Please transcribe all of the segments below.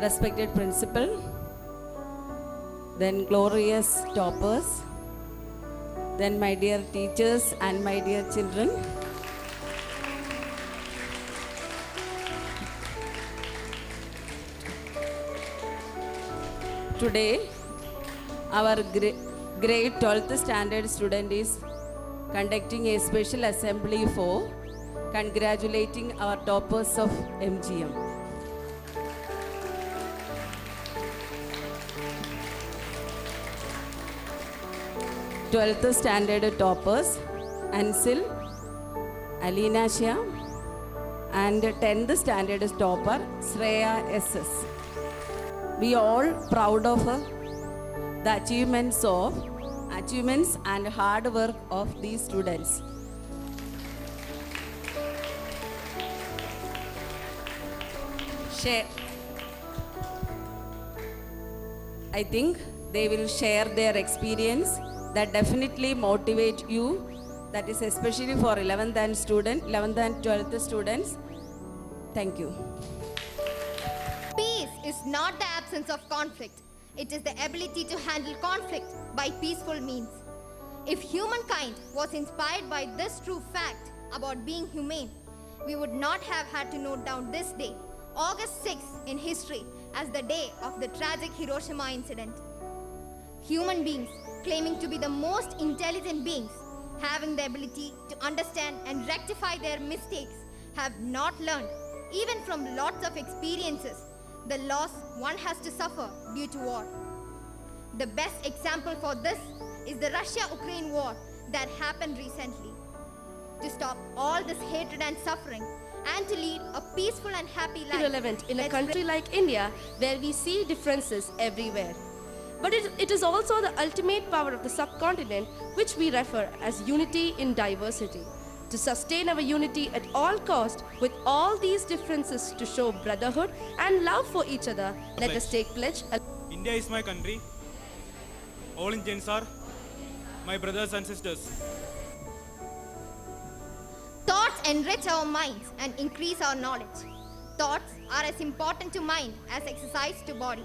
respected principal, then glorious toppers, then my dear teachers and my dear children. Today, our grade 12th standard student is conducting a special assembly for congratulating our toppers of MGM. Twelfth standard toppers Ansil, Alina Shah, and 10th standard topper Shreya SS. We are all proud of her, the achievements and hard work of these students. I think they will share their experience that definitely motivate you. That is especially for 11th and 12th students. Thank you. Peace is not the absence of conflict. It is the ability to handle conflict by peaceful means. If humankind was inspired by this true fact about being humane, we would not have had to note down this day, August 6th in history, as the day of the tragic Hiroshima incident. Human beings claiming to be the most intelligent beings, having the ability to understand and rectify their mistakes, have not learned, even from lots of experiences, the loss one has to suffer due to war. The best example for this is the Russia-Ukraine war that happened recently. To stop all this hatred and suffering and to lead a peaceful and happy life. Relevant in a country like India where we see differences everywhere. But it is also the ultimate power of the subcontinent which we refer as unity in diversity. To sustain our unity at all costs with all these differences to show brotherhood and love for each other, let us take pledge. India is my country. All Indians are my brothers and sisters. Thoughts enrich our minds and increase our knowledge. Thoughts are as important to mind as exercise to body.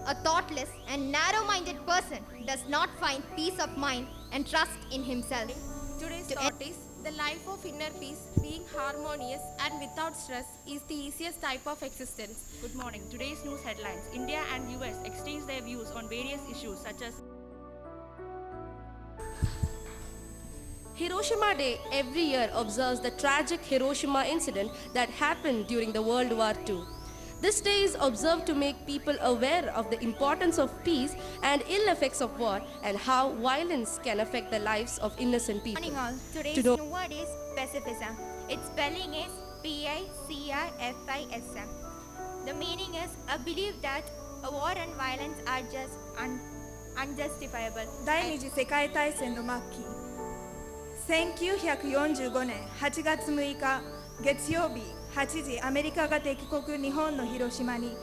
A thoughtless and narrow-minded person does not find peace of mind and trust in himself. Today's thought is, the life of inner peace, being harmonious and without stress, is the easiest type of existence. Good morning. Today's news headlines. India and US exchange their views on various issues such as Hiroshima Day every year observes the tragic Hiroshima incident that happened during the World War II. This day is observed to make people aware of the importance of peace and ill effects of war and how violence can affect the lives of innocent people. Morning all. Today's new word is pacifism. Its spelling is Picrfism. The meaning is a belief that a war and violence are just unjustifiable. 第二次世界大戦の末期、1945年8月6日月曜日8時、アメリカが敵国日本の広島に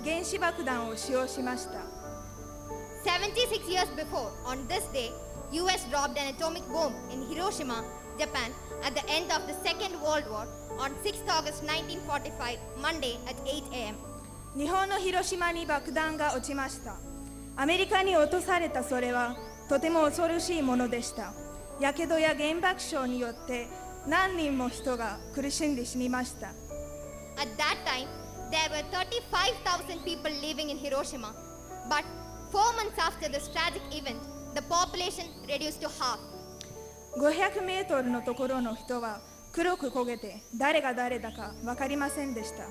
原子爆弾を使用しました。76 years before, on this day, US dropped an atomic bomb in Hiroshima, Japan, at the end of the Second World War on 6th August 1945, Monday at 8 a.m. 日本の広島に爆弾が落ちました。アメリカに落とされたそれはとても恐ろしいものでした。やけどや原爆症によって何人も人が苦しんで死にました。At that time, there were 35,000 people living in Hiroshima. But 4 months after this tragic event, the population reduced to half. 500メートルのところの人は黒く焦げて誰が誰だか分かりませんでした。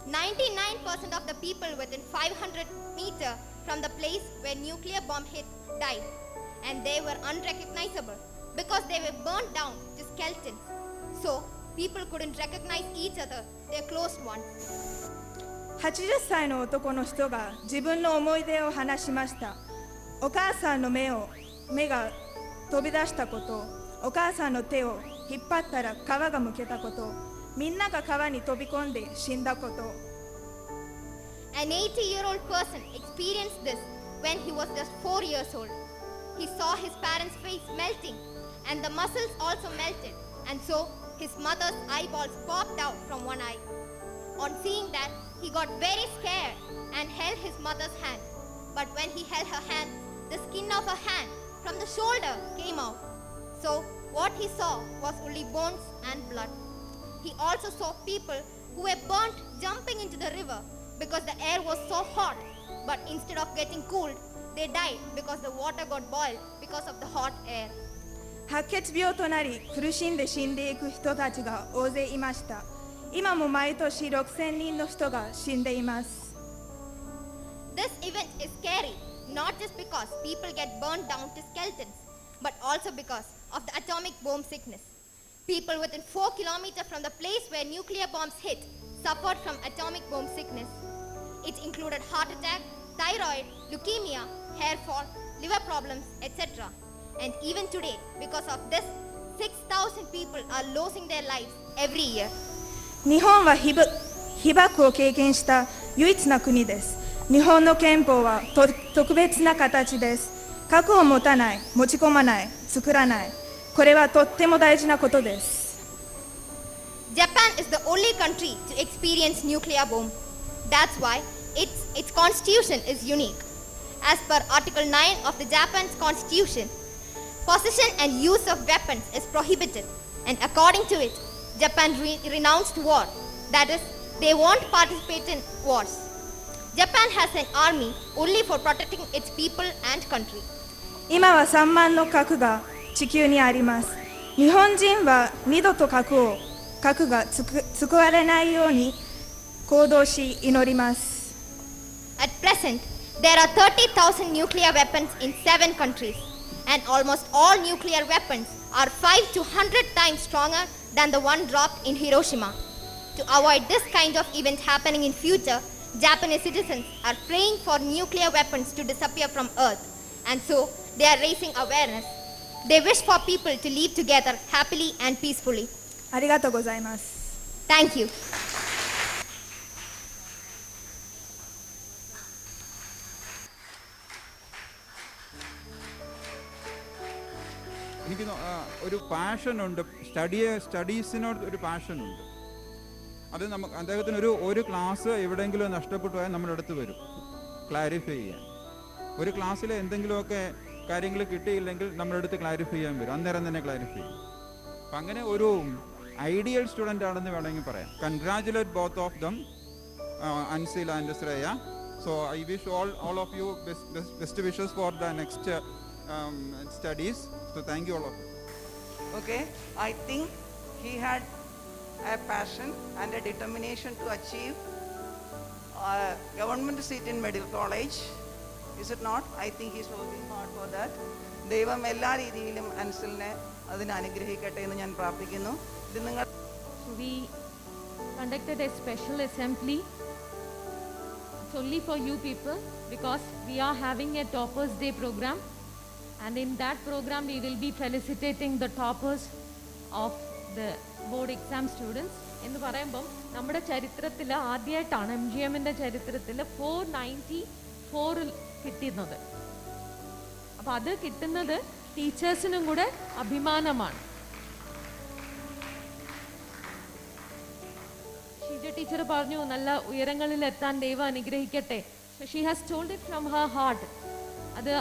99% of the people within 500 meters from the place where nuclear bomb hit died, and they were unrecognizable because they were burned down to skeletons. So, people couldn't recognize each other, their close ones. 80歳の男の人が自分の思い出を話しました。お母さんの目が飛び出したこと、お母さんの手を引っ張ったら皮がむけたこと、みんなが川に飛び込んで死んだこと。An 80-year-old person experienced this when he was just 4 years old. He saw his parents' face melting, and the muscles also melted, and so his mother's eyeballs popped out from one eye. On seeing that, He got very scared and held his mother's hand. But when he held her hand, the skin of her hand from the shoulder came out. So what he saw was only bones and blood. He also saw people who were burnt jumping into the river because the air was so hot. But instead of getting cooled, they died because the water got boiled because of the hot air. 白血病となり苦しんで死んでいく人たちが大勢いました。今も毎年6000人の人が死んでいます。 This event is scary, not just because people get burned down to skeletons, but also because of the atomic bomb sickness. People within 4 kilometers from the place where nuclear bombs hit suffered from atomic bomb sickness. It included heart attack, thyroid, leukemia, hair fall, liver problems, etc. And even today, because of this, 6,000 people are losing their lives every year. 日本は被爆を経験した唯一な国です。日本の憲法は特別な形です。核を持たない、持ち込まない、作らない。これはとっても大事なことです。Japan is the only country to experience nuclear bomb. That's why its constitution is unique. As per Article 9 of the Japan's constitution, possession and use of weapons is prohibited, and according to it, Japan renounced war. That is, they won't participate in wars. Japan has an army only for protecting its people and country. 今は3万の核が地球にあります。日本人は二度と核が使われないように行動し祈ります。At present, there are 30,000 nuclear weapons in 7 countries, and almost all nuclear weapons are 5 to 100 times stronger than the one dropped in Hiroshima. To avoid this kind of event happening in future, Japanese citizens are praying for nuclear weapons to disappear from Earth, and so they are raising awareness. They wish for people to live together happily and peacefully. ありがとうございます。Thank you. എനിക്ക് ഒരു പാഷനുണ്ട്, സ്റ്റഡീസിനോട് ഒരു പാഷനുണ്ട്. അത് അദ്ദേഹത്തിന് ഒരു class എവിടെയെങ്കിലും നഷ്ടപ്പെട്ടു പോയാൽ നമ്മുടെ അടുത്ത് വരും ക്ലാരിഫൈ ചെയ്യാൻ. ഒരു ക്ലാസ്സിൽ എന്തെങ്കിലുമൊക്കെ കാര്യങ്ങൾ കിട്ടിയില്ലെങ്കിൽ നമ്മുടെ അടുത്ത് ക്ലാരിഫൈ ചെയ്യാൻ വരും, അന്നേരം തന്നെ ക്ലാരിഫൈ ചെയ്യും. അപ്പം അങ്ങനെ ഒരു ഐഡിയൽ സ്റ്റുഡൻ്റ് ആണെന്ന് വേണമെങ്കിൽ പറയാം. Congratulate both of them, Ansil and Shreya. So I wish all of you best wishes for the next studies. So thank you all of you. Okay, I think he had a passion and a determination to achieve a government seat in medical college. Is it not? I think he's working hard for that. ദൈവം എല്ലാ രീതിയിലും അൻസിലിനെ അതിന് അനുഗ്രഹിക്കട്ടെ എന്ന് ഞാൻ പ്രാർത്ഥിക്കുന്നു. ഇത് നിങ്ങൾ We conducted a special assembly. It's only for you people because we are having a Toppers Day program. And in that program, we will be felicitating the toppers of the board exam students. എന്ന് പറയുമ്പം നമ്മുടെ ചരിത്രത്തിൽ ആദ്യമായിട്ടാണ് MGMൻ്റെ ചരിത്രത്തിൽ 494 കിട്ടുന്നത്. അപ്പോൾ അത് കിട്ടുന്നത് ടീച്ചേഴ്സിനും കൂടെ അഭിമാനമാണ്. ഷീജ ടീച്ചർ പറഞ്ഞു നല്ല ഉയരങ്ങളിൽ എത്താൻ ദൈവം അനുഗ്രഹിക്കട്ടെ. She has told it from her heart. അത്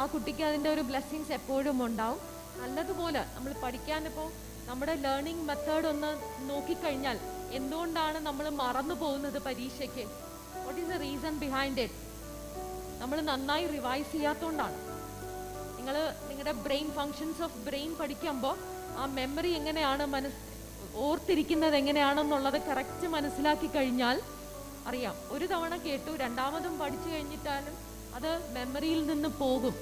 ആ കുട്ടിക്ക് അതിൻ്റെ ഒരു ബ്ലെസ്സിങ്സ് എപ്പോഴും ഉണ്ടാവും. നല്ലതുപോലെ നമ്മൾ പഠിക്കാനിപ്പോൾ നമ്മുടെ ലേണിംഗ് മെത്തേഡ് ഒന്ന് നോക്കിക്കഴിഞ്ഞാൽ എന്തുകൊണ്ടാണ് നമ്മൾ മറന്നു പോകുന്നത് പരീക്ഷയ്ക്ക്? What is the reason behind it? നമ്മൾ നന്നായി റിവൈസ് ചെയ്യാത്തതുകൊണ്ടാണ്. നിങ്ങളുടെ ബ്രെയിൻ ഫങ്ഷൻസ് ഓഫ് ബ്രെയിൻ പഠിക്കുമ്പോൾ ആ മെമ്മറി എങ്ങനെയാണ് ഓർത്തിരിക്കുന്നത് എങ്ങനെയാണെന്നുള്ളത് കറക്റ്റ് മനസ്സിലാക്കി കഴിഞ്ഞാൽ അറിയാം. ഒരു തവണ കേട്ടു, രണ്ടാമതും പഠിച്ചു കഴിഞ്ഞിട്ടാലും അത് മെമ്മറിയിൽ നിന്ന് പോകും.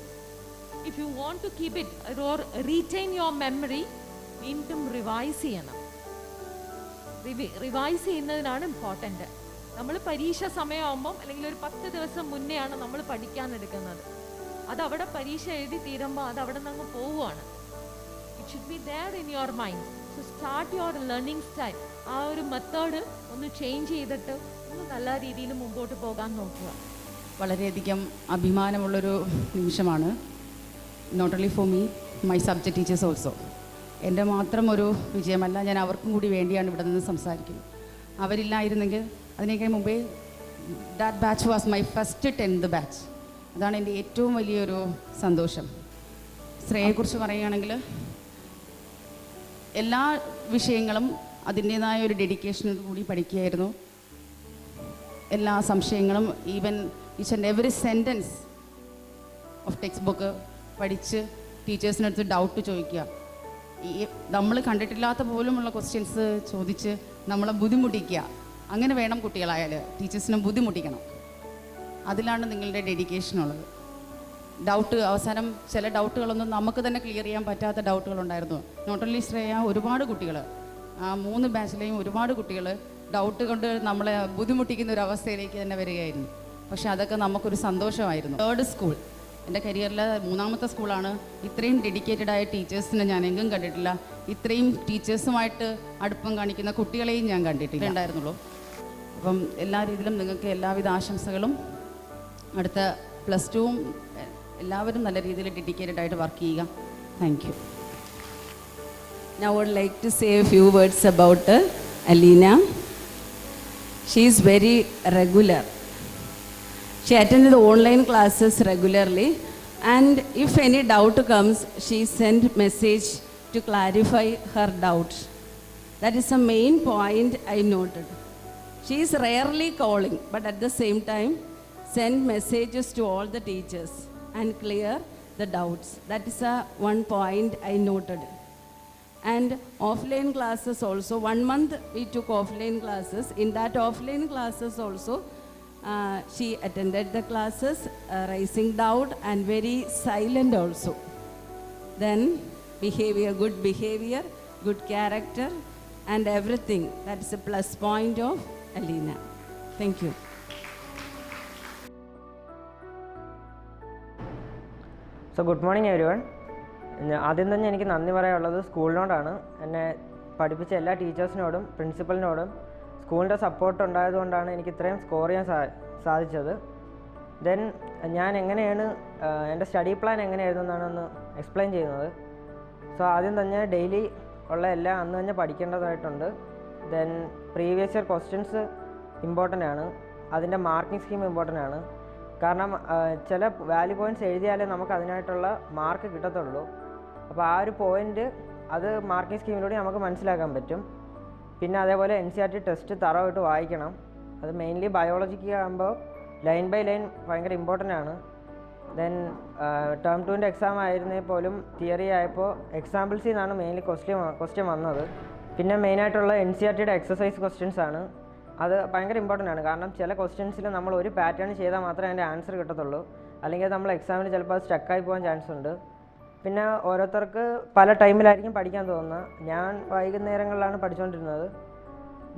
If you want to keep it or retain your memory, വീണ്ടും റിവൈസ് ചെയ്യണം. റിവൈസ് ചെയ്യുന്നതിനാണ് ഇമ്പോർട്ടൻ്റ്. നമ്മൾ പരീക്ഷ സമയമാകുമ്പം അല്ലെങ്കിൽ ഒരു 10 ദിവസം മുന്നെയാണ് നമ്മൾ പഠിക്കാനെടുക്കുന്നത്. അതവിടെ പരീക്ഷ എഴുതി തീരുമ്പോൾ അത് അവിടെ നിന്ന് പോവുകയാണ്. It should be there in your mind. So start your learning style. ആ ഒരു മെത്തേഡ് ഒന്ന് ചേഞ്ച് ചെയ്തിട്ട് ഒന്ന് നല്ല രീതിയിൽ മുമ്പോട്ട് പോകാൻ നോക്കുക. വളരെയധികം അഭിമാനമുള്ളൊരു നിമിഷമാണ്. Not only for me, my subject teachers also. എൻ്റെ മാത്രം ഒരു വിജയമല്ല, ഞാൻ അവർക്കും കൂടി വേണ്ടിയാണ് ഇവിടെ നിന്ന് സംസാരിക്കുന്നത്. അവരില്ലായിരുന്നെങ്കിൽ അതിനേക്കാൾ മുമ്പേ that batch was my first 10th batch. അതാണ് എൻ്റെ ഏറ്റവും വലിയൊരു സന്തോഷം. ശ്രേയയെക്കുറിച്ച് പറയുകയാണെങ്കിൽ എല്ലാ വിഷയങ്ങളും അതിൻ്റേതായ ഒരു ഡെഡിക്കേഷനോട് കൂടി പഠിക്കുകയായിരുന്നു. എല്ലാ സംശയങ്ങളും even each and every sentence of text book പഠിച്ച് ടീച്ചേഴ്സിനടുത്ത് ഡൗട്ട് ചോദിക്കുക. ഈ നമ്മൾ കണ്ടിട്ടില്ലാത്ത പോലുമുള്ള ക്വസ്റ്റ്യൻസ് ചോദിച്ച് നമ്മളെ ബുദ്ധിമുട്ടിക്കുക. അങ്ങനെ വേണം കുട്ടികളായാൽ, ടീച്ചേഴ്സിനെ ബുദ്ധിമുട്ടിക്കണം. അതിലാണ് നിങ്ങളുടെ ഡെഡിക്കേഷനുള്ളത്. ഡൗട്ട് അവസാനം ചില ഡൗട്ടുകളൊന്നും നമുക്ക് തന്നെ ക്ലിയർ ചെയ്യാൻ പറ്റാത്ത ഡൗട്ടുകളുണ്ടായിരുന്നു. നോട്ട് ഓൺലി ശ്രേയ, ഒരുപാട് കുട്ടികൾ, ആ 3 ബാച്ചിലെയും ഒരുപാട് കുട്ടികൾ ഡൗട്ട് കൊണ്ട് നമ്മളെ ബുദ്ധിമുട്ടിക്കുന്ന ഒരു അവസ്ഥയിലേക്ക് തന്നെ വരികയായിരുന്നു. പക്ഷേ അതൊക്കെ നമുക്കൊരു സന്തോഷമായിരുന്നു. 3rd സ്കൂൾ എൻ്റെ കരിയറിലെ 3ാമത്തെ സ്കൂളാണ്. ഇത്രയും ഡെഡിക്കേറ്റഡ് ആയ ടീച്ചേഴ്സിനെ ഞാൻ എങ്ങും കണ്ടിട്ടില്ല. ഇത്രയും ടീച്ചേഴ്സുമായിട്ട് അടുപ്പം കാണിക്കുന്ന കുട്ടികളെയും ഞാൻ കണ്ടിട്ടില്ല ഉണ്ടായിരുന്നുള്ളൂ. അപ്പം എല്ലാ രീതിയിലും നിങ്ങൾക്ക് എല്ലാവിധ ആശംസകളും. അടുത്ത +2 എല്ലാവരും നല്ല രീതിയിൽ ഡെഡിക്കേറ്റഡ് ആയിട്ട് വർക്ക് ചെയ്യുക. Thank you. Now I would like to say a few words about Alina. She is very regular. She attended online classes regularly, and if any doubt comes, she sent message to clarify her doubt. That is the main point I noted. She is rarely calling, but at the same time send messages to all the teachers and clear the doubts. That is one point I noted. And offline classes also, 1 month we took offline classes. In that offline classes also, she attended the classes, raising doubt and very silent also. Then behavior, good behavior, good character and everything. That is a plus point of Alina. Thank you. So good morning everyone. ആദ്യം തന്നെ എനിക്ക് നന്ദി പറയാനുള്ളത് സ്കൂളിനോടാണ്. എന്നെ പഠിപ്പിച്ച എല്ലാ ടീച്ചേഴ്സിനോടും പ്രിൻസിപ്പലിനോടും സ്കൂളിൻ്റെ support ഉണ്ടായതുകൊണ്ടാണ് എനിക്ക് ഇത്രയും സ്കോർ ചെയ്യാൻ സാധിച്ചത്. ദെൻ ഞാൻ എങ്ങനെയാണ് എൻ്റെ സ്റ്റഡി പ്ലാൻ എങ്ങനെയായിരുന്നു എന്നാണ് ഒന്ന് എക്സ്പ്ലെയിൻ ചെയ്യുന്നത്. സോ ആദ്യം തന്നെ ഡെയിലി ഉള്ള എല്ലാം അന്ന് തന്നെ പഠിക്കേണ്ടതായിട്ടുണ്ട്. Then previous year questions important ആണ്. അതിൻ്റെ മാർക്കിംഗ് സ്കീം ഇമ്പോർട്ടൻ്റ് ആണ്. കാരണം ചില വാല്യൂ പോയിൻറ്റ്സ് എഴുതിയാലേ നമുക്ക് അതിനായിട്ടുള്ള മാർക്ക് കിട്ടത്തുള്ളൂ. അപ്പോൾ ആ ഒരു പോയിൻ്റ് അത് മാർക്കിംഗ് സ്കീമിലൂടെ നമുക്ക് മനസ്സിലാക്കാൻ പറ്റും. പിന്നെ അതേപോലെ NCERT ടെസ്റ്റ് തറവായിട്ട് വായിക്കണം. അത് മെയിൻലി ബയോളജിക്ക് ആകുമ്പോൾ ലൈൻ ബൈ ലൈൻ ഭയങ്കര ഇമ്പോർട്ടൻ്റ് ആണ്. ദെൻ ടേം 2ൻ്റെ എക്സാം ആയിരുന്നേ പോലും തിയറി ആയപ്പോൾ എക്സാമ്പിൾസിൽ നിന്നാണ് മെയിൻലി ക്വസ്റ്റ്യൻ വന്നത്. പിന്നെ മെയിനായിട്ടുള്ള NCERTയുടെ എക്സസൈസ് ക്വസ്റ്റ്യൻസ് ആണ്. അത് ഭയങ്കര ഇമ്പോർട്ടൻ്റ് ആണ്. കാരണം ചില ക്വസ്റ്റ്യൻസിൽ നമ്മൾ ഒരു പാറ്റേൺ ചെയ്താൽ മാത്രമേ അതിൻ്റെ ആൻസർ കിട്ടത്തുള്ളൂ. അല്ലെങ്കിൽ നമ്മൾ എക്സാമിന് ചിലപ്പോൾ അത് സ്റ്റക്കായി പോകാൻ ചാൻസ് ഉണ്ട്. പിന്നെ ഓരോരുത്തർക്ക് പല ടൈമിലായിരിക്കും പഠിക്കാൻ തോന്നുന്നത്. ഞാൻ വൈകുന്നേരങ്ങളിലാണ് പഠിച്ചുകൊണ്ടിരുന്നത്.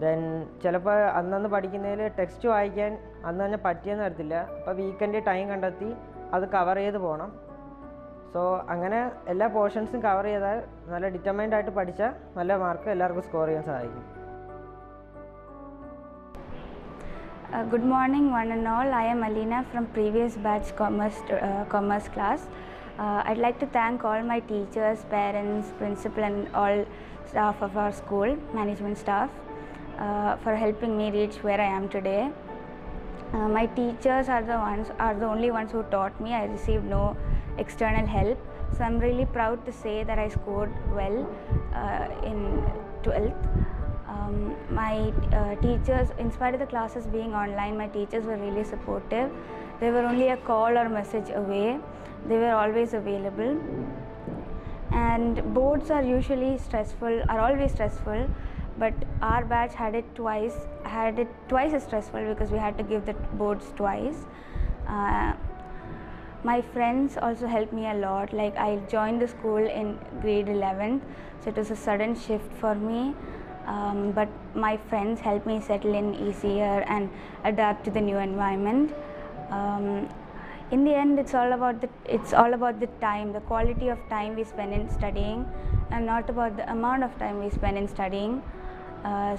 ദെൻ ചിലപ്പോൾ അന്നന്ന് പഠിക്കുന്നതിൽ ടെക്സ്റ്റ് വായിക്കാൻ അന്ന് തന്നെ പറ്റിയെന്ന് വരത്തില്ല. അപ്പോൾ വീക്കെൻഡ് ടൈം കണ്ടെത്തി അത് കവർ ചെയ്ത് പോകണം. സോ അങ്ങനെ എല്ലാ പോർഷൻസും കവർ ചെയ്താൽ നല്ല ഡിറ്റർമൈൻഡ് ആയിട്ട് പഠിച്ചാൽ നല്ല മാർക്ക് എല്ലാവർക്കും സ്കോർ ചെയ്യാൻ സാധിക്കും. Good morning one and all. I am Alina from previous batch commerce class. I'd like to thank all my teachers, parents, principal and all staff of our school, management staff, for helping me reach where I am today. My teachers are the only ones who taught me. I received no external help. So I'm really proud to say that I scored well in 12th. My teachers, in spite of the classes being online, my teachers were really supportive. They were only a call or message away. They were always available. And boards are usually always stressful, but our batch had it twice as stressful because we had to give the boards twice. My friends also helped me a lot. Like I joined the school in grade 11th, so it was a sudden shift for me. But my friends helped me settle in easier and adapt to the new environment. In the end, it's all about the time, the quality of time we spend in studying, and not about the amount of time we spend in studying.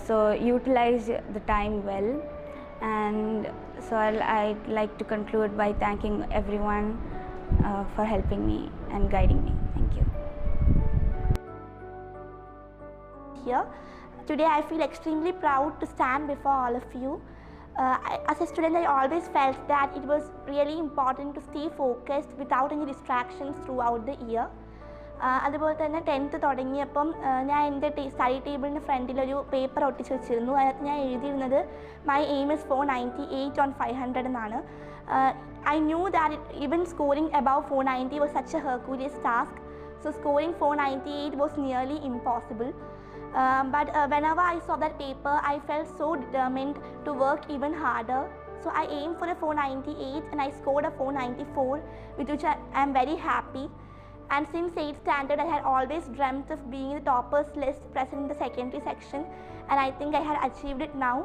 So utilize the time well. And so I'd like to conclude by thanking everyone for helping me and guiding me. Thank you. Here. Today I feel extremely proud to stand before all of you. As a student, I always felt that it was really important to stay focused without any distractions throughout the year. അതുപോലെ തന്നെ 10th തുടങ്ങിയപ്പം ഞാൻ എൻ്റെ study ടേബിളിൻ്റെ ഫ്രണ്ടിലൊരു paper ഒട്ടിച്ച് വെച്ചിരുന്നു. അതിനകത്ത് ഞാൻ എഴുതിയിരുന്നത് മൈ എയിം ഇസ് 498 on 500 എന്നാണ്. I knew that even scoring above 490 was such a Herculean task. So scoring 498 was nearly impossible. But whenever I saw that paper, I felt so determined to work even harder. So I aimed for a 498 and I scored a 494, with which I am very happy. And since 8th standard, I had always dreamt of being in the toppers list present in the secondary section, and I think I had achieved it now.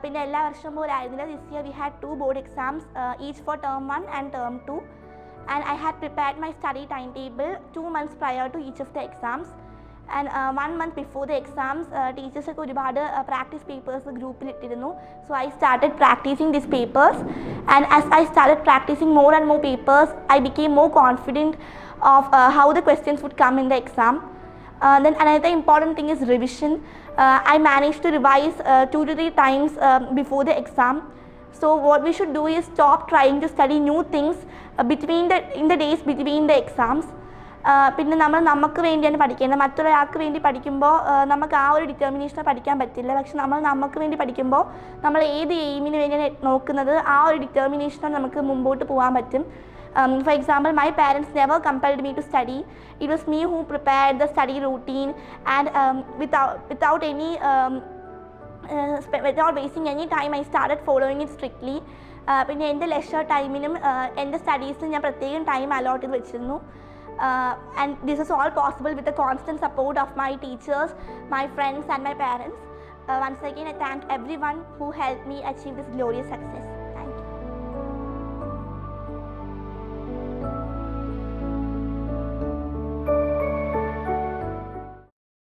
പിന്നെ എല്ലാ വർഷം പോലെ ആയിരുന്നില്ല. This year we had 2 board exams, each for term 1 and term 2. And I had prepared my study timetable 2 months prior to each of the exams. And 1 month before the exams, teachers ഒക്കെ ഒരുപാട് practice papers ഗ്രൂപ്പിൽ ഇട്ടിരുന്നു. So I started practicing these papers, and as I started practicing more and more papers, I became more confident of how the questions would come in the exam. Then another important thing is revision. I managed to revise 2 to 3 times before the exam. So what we should do is stop trying to study new things in the days between the exams. പിന്നെ നമ്മൾ നമുക്ക് വേണ്ടിയാണ് പഠിക്കേണ്ടത്. മറ്റൊരാൾക്ക് വേണ്ടി പഠിക്കുമ്പോൾ നമുക്ക് ആ ഒരു ഡിറ്റർമിനേഷന് പഠിക്കാൻ പറ്റില്ല. പക്ഷെ നമ്മൾ നമുക്ക് വേണ്ടി പഠിക്കുമ്പോൾ നമ്മൾ ഏത് എയിമിന് വേണ്ടിയാണ് നോക്കുന്നത്, ആ ഒരു ഡിറ്റർമിനേഷനാണ് നമുക്ക് മുമ്പോട്ട് പോകാൻ പറ്റും. For example, my parents never compelled me to study. It was me who prepared the study routine, and without wasting any time, I started following it strictly. പിന്നെ എൻ്റെ ലെഷർ ടൈമിനും എൻ്റെ സ്റ്റഡീസിനും ഞാൻ പ്രത്യേകം ടൈം അലോട്ട് ചെയ്ത് വെച്ചിരുന്നു. And this is all possible with the constant support of my teachers, my friends and my parents. Once again, I thank everyone who helped me achieve this glorious success.